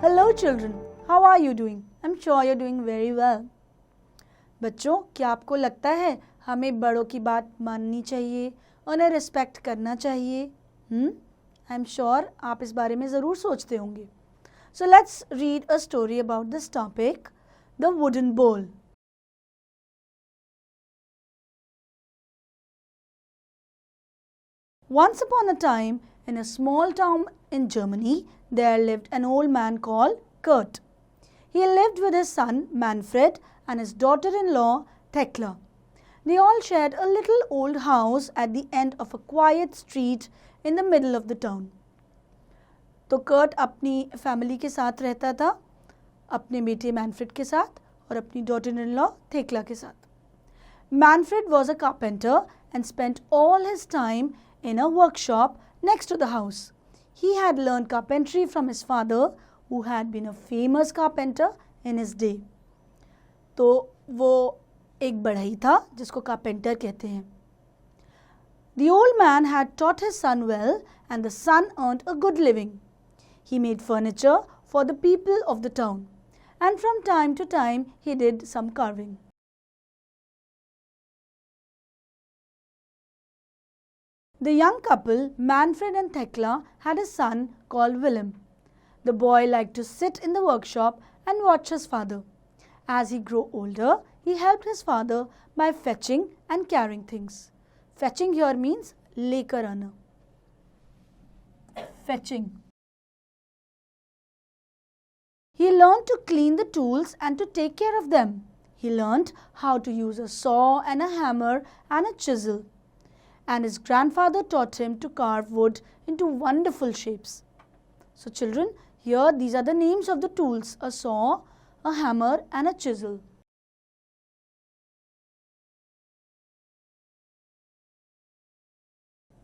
Hello children, how are you doing? I'm sure you're doing very well. बच्चों, क्या आपको लगता है हमें बड़ों की बात माननी चाहिए, उन्हें रिस्पेक्ट करना चाहिए? I'm sure आप इस बारे में ज़रूर सोचते होंगे. So let's read a story about this topic, the wooden bowl. Once upon a time, in a small town in Germany, there lived an old man called Kurt. He lived with his son Manfred and his daughter-in-law Thekla. They all shared a little old house at the end of a quiet street in the middle of the town. तो Kurt अपनी family के साथ रहता था, अपने बेटे Manfred के साथ और अपनी डॉटर-इन-लॉ थेक्ला के साथ. Manfred was a carpenter and spent all his time in a workshop next to the house. He had learned carpentry from his father, who had been a famous carpenter in his day. तो वो एक बढ़ई था जिसको carpenter कहते हैं. The old man had taught his son well and the son earned a good living. He made furniture for the people of the town and from time to time he did some carving. The young couple, Manfred and Thekla, had a son called Willem. The boy liked to sit in the workshop and watch his father. As he grew older, he helped his father by fetching and carrying things. Fetching here means lekar aana. Fetching. He learned to clean the tools and to take care of them. He learned how to use a saw and a hammer and a chisel. And his grandfather taught him to carve wood into wonderful shapes. So children, here these are the names of the tools: a saw, a hammer and a chisel.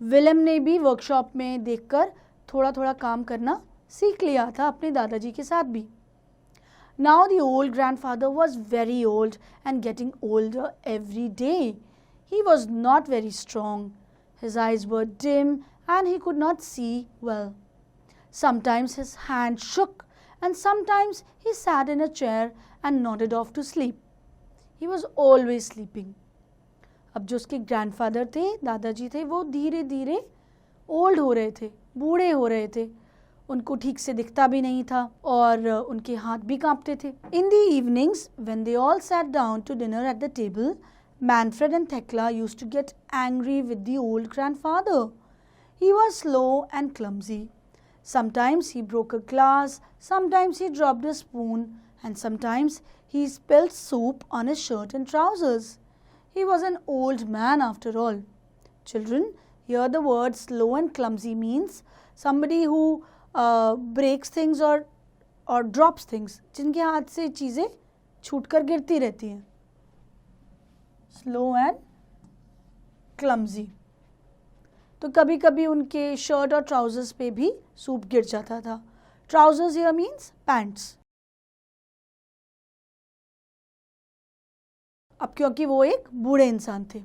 William ने भी workshop में देखकर थोड़ा-थोड़ा काम करना सीख लिया था अपने दादाजी के साथ भी. Now the old grandfather was very old and getting older every day. He was not very strong. His eyes were dim and he could not see well. Sometimes his hand shook and sometimes he sat in a chair and nodded off to sleep. He was always sleeping. अब जो उसके grandfather थे, दादाजी थे, वो धीरे धीरे old हो रहे थे, बूढ़े हो रहे थे. उनको ठीक से दिखता भी नहीं था और उनके हाथ भी कांपते थे. In the evenings, when they all sat down to dinner at the table, Manfred and Thekla used to get angry with the old grandfather. He was slow and clumsy. Sometimes he broke a glass, sometimes he dropped a spoon, and sometimes he spilled soup on his shirt and trousers. He was an old man after all. Children, here the word slow and clumsy means somebody who breaks things or drops things. जिनके हाथ से चीज़ें छूटकर गिरती रहती हैं. Slow and clumsy. तो कभी कभी उनके शर्ट और ट्राउजर्स पे भी सूप गिर जाता था. Trousers here means pants. अब क्योंकि वो एक बूढ़े इंसान थे.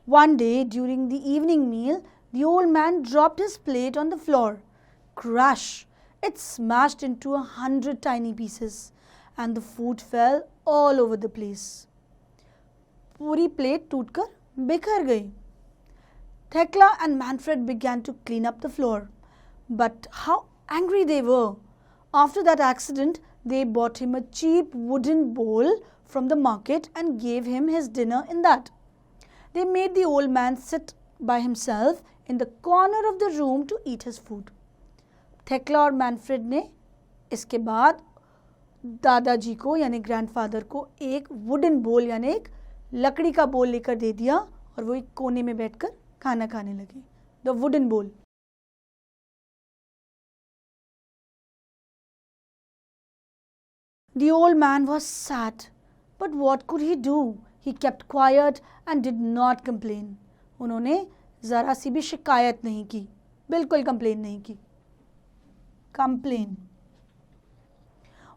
One day during the evening meal, the old man dropped his plate on the floor. Crash! It smashed into 100 tiny pieces and the food fell all over the place. पूरी plate टूटकर बिखर गई. Thekla and Manfred began to clean up the floor. But how angry they were! After that accident, they bought him a cheap wooden bowl from the market and gave him his dinner in that. They made the old man sit by himself in the corner of the room to eat his food. Thekla और Manfred ने इसके बाद दादाजी को यानी grandfather को एक wooden बोल यानी एक लकड़ी का बोल लेकर दे दिया और वो एक कोने में बैठकर खाना खाने लगे. The wooden bowl. The old man was sad, but what could he do? He kept quiet and did not complain. उन्होंने ज़रा सी भी शिकायत नहीं की, बिल्कुल कंप्लेन नहीं की. Complain.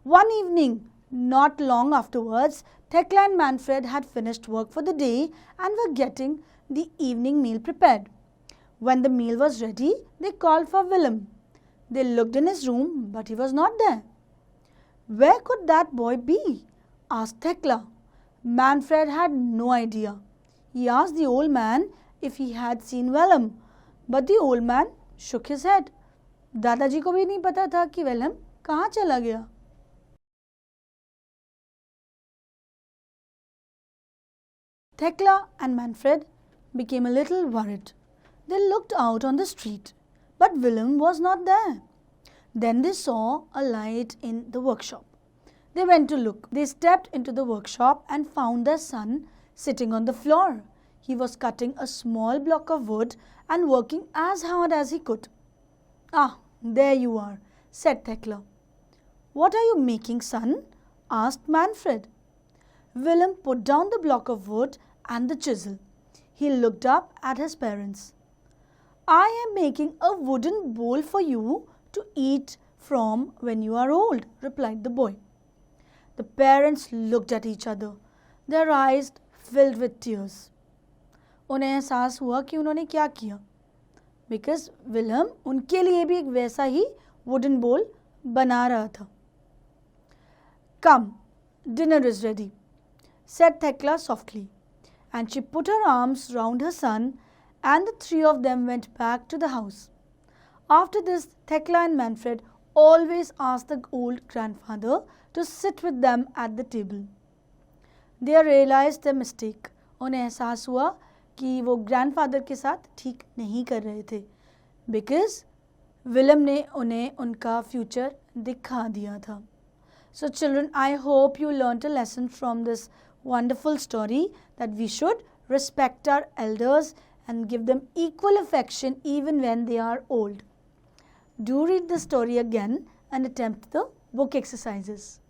One evening, not long afterwards, Thekla and Manfred had finished work for the day and were getting the evening meal prepared. When the meal was ready, they called for Willem. They looked in his room, but he was not there. Where could that boy be? Asked Thekla. Manfred had no idea. He asked the old man if he had seen Willem, but the old man shook his head. दादाजी को भी नहीं पता था कि विलम कहाँ चला गया. Thekla and Manfred became a little worried. They looked out on the street, but Willem was not there. Then they saw a light in the workshop. They went to look. They stepped into the workshop and found their son sitting on the floor. He was cutting a small block of wood and working as hard as he could. Ah, there you are, said Thekla. What are you making, son? Asked Manfred. Willem put down the block of wood and the chisel. He looked up at his parents. I am making a wooden bowl for you to eat from when you are old, replied the boy. The parents looked at each other, their eyes filled with tears. उन्हें एहसास हुआ कि उन्होंने क्या किया, because Vilam उनके लिए भी एक वैसा ही wooden bowl बना रहा था. Come, dinner is ready, said Thekla softly, and she put her arms round her son, and the three of them went back to the house. After this, Thekla and Manfred always asked the old grandfather to sit with them at the table. They realized their mistake. उन्हें एहसास हुआ कि वो grandfather के साथ ठीक नहीं कर रहे थे, because विलम ने उन्हें उनका फ्यूचर दिखा दिया था. So children, I hope you learnt a lesson from this wonderful story that we should respect our elders and give them equal affection even when they are old. Do read the story again and attempt the book exercises.